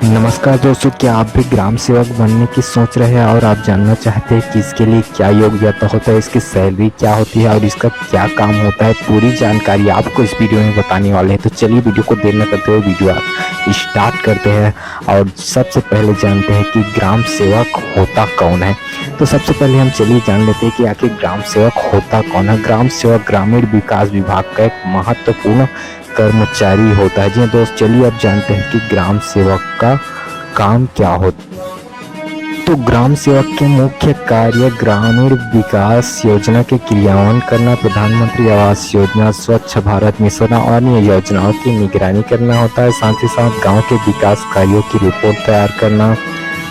नमस्कार दोस्तों, क्या आप भी ग्राम सेवक बनने की सोच रहे हैं और आप जानना चाहते हैं कि इसके लिए क्या योग्यता होता है, इसकी सैलरी क्या होती है और इसका क्या काम होता है। पूरी जानकारी आपको इस वीडियो में बताने वाले हैं। तो चलिए वीडियो को देर न करते हुए वीडियो आप स्टार्ट करते हैं। और सबसे पहले जानते हैं कि ग्राम सेवक होता कौन है। तो सबसे पहले हम चलिए जान लेते हैं कि आखिर ग्राम सेवक होता कौन है। ग्राम सेवक ग्रामीण विकास विभाग का एक महत्वपूर्ण कर्मचारी होता है। जी दोस्त, चलिए अब जानते हैं कि ग्राम सेवक का काम क्या होता है। तो ग्राम सेवक के मुख्य कार्य ग्रामीण विकास योजना के क्रियान्वयन करना, प्रधानमंत्री आवास योजना, स्वच्छ भारत मिशन और अन्य योजनाओं की निगरानी करना होता है। साथ ही साथ गांव के विकास कार्यों की रिपोर्ट तैयार करना,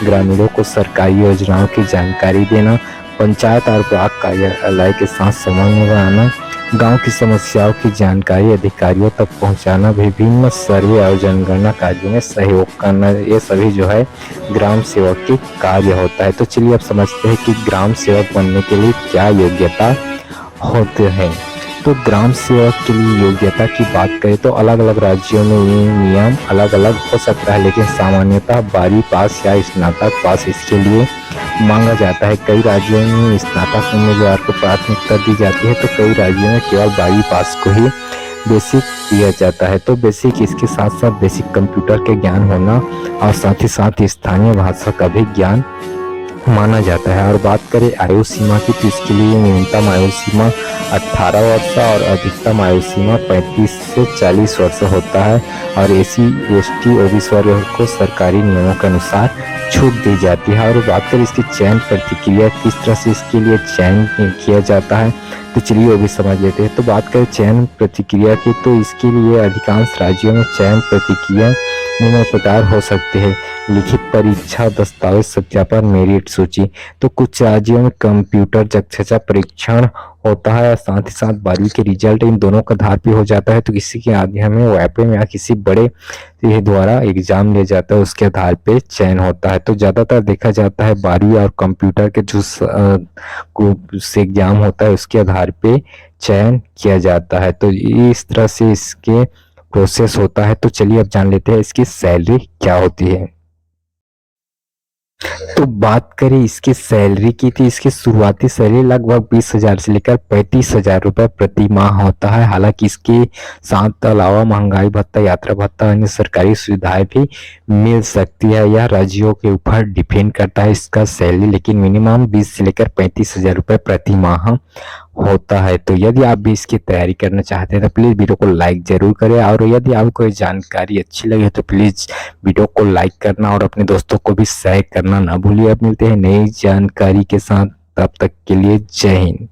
ग्रामीणों को सरकारी योजनाओं की जानकारी देना, पंचायत और ब्लॉक कार्यालय के साथ समन्वय बनाना, गांव की समस्याओं की जानकारी अधिकारियों तक पहुंचाना, विभिन्न सर्वे और जनगणना कार्यों में सहयोग करना, ये सभी जो है ग्राम सेवक की कार्य होता है। तो चलिए अब समझते हैं कि ग्राम सेवक बनने के लिए क्या योग्यता होते हैं। तो ग्राम सेवक के लिए योग्यता की बात करें तो अलग अलग राज्यों में ये नियम अलग अलग हो सकता है, लेकिन सामान्यतः 12वीं पास या स्नातक पास इसके लिए मांगा जाता है। कई राज्यों में स्नातक उम्मीदवार को प्राथमिकता दी जाती है, तो कई राज्यों में केवल 12वीं पास को ही बेसिक दिया जाता है। तो बेसिक, इसके साथ साथ बेसिक कंप्यूटर के ज्ञान होना और साथ ही साथ स्थानीय भाषा का भी ज्ञान माना जाता है। और बात करें आयु सीमा की, तो इसके लिए न्यूनतम आयु सीमा 18 वर्ष और अधिकतम आयु सीमा 35 से 40 वर्ष होता है। और एससी एसटी ओबीसी वर्ग को सरकारी नियमों के अनुसार छूट दी जाती है। और बात करें इसकी चयन प्रक्रिया, किस तरह से इसके लिए चयन किया जाता है, तो चलिए वो भी समझ लेते हैं। तो बात करें चयन प्रक्रिया की, तो इसके लिए अधिकांश राज्यों में चयन प्रक्रिया निम्न प्रकार हो सकते हैं: लिखित परीक्षा, दस्तावेज सत्यापन, मेरिट सूची। तो कुछ राज्यों में कंप्यूटर दक्षता परीक्षण होता है और साथ ही साथ 12वीं के रिजल्ट इन दोनों का आधार पे हो जाता है। तो किसी के माध्यम में वैपे या किसी बड़े ये द्वारा एग्जाम लिया जाता है, उसके आधार पे चयन होता है। तो ज्यादातर देखा जाता है 12वीं और कंप्यूटर के जो से एग्जाम होता है उसके आधार पे चयन किया जाता है। तो इस तरह से इसके प्रोसेस होता है। तो चलिए अब जान लेते हैं इसकी सैलरी क्या होती है। तो बात करें इसकी सैलरी की, थी इसकी शुरुआती सैलरी लगभग 20,000 से लेकर 35,000 रुपए प्रति माह होता है। हालांकि इसके साथ अलावा महंगाई भत्ता, यात्रा भत्ता, अन्य सरकारी सुविधाएं भी मिल सकती है। यह राज्यों के ऊपर डिपेंड करता है इसका सैलरी, लेकिन मिनिमम 20 से लेकर 35,000 रुपए प्रति माह होता है। तो यदि आप भी इसकी तैयारी करना चाहते हैं तो प्लीज वीडियो को लाइक जरूर करें, और यदि आपको ये जानकारी अच्छी लगे तो प्लीज वीडियो को लाइक करना और अपने दोस्तों को भी शेयर करना ना भूलिए। अब मिलते हैं नई जानकारी के साथ, तब तक के लिए जय हिंद।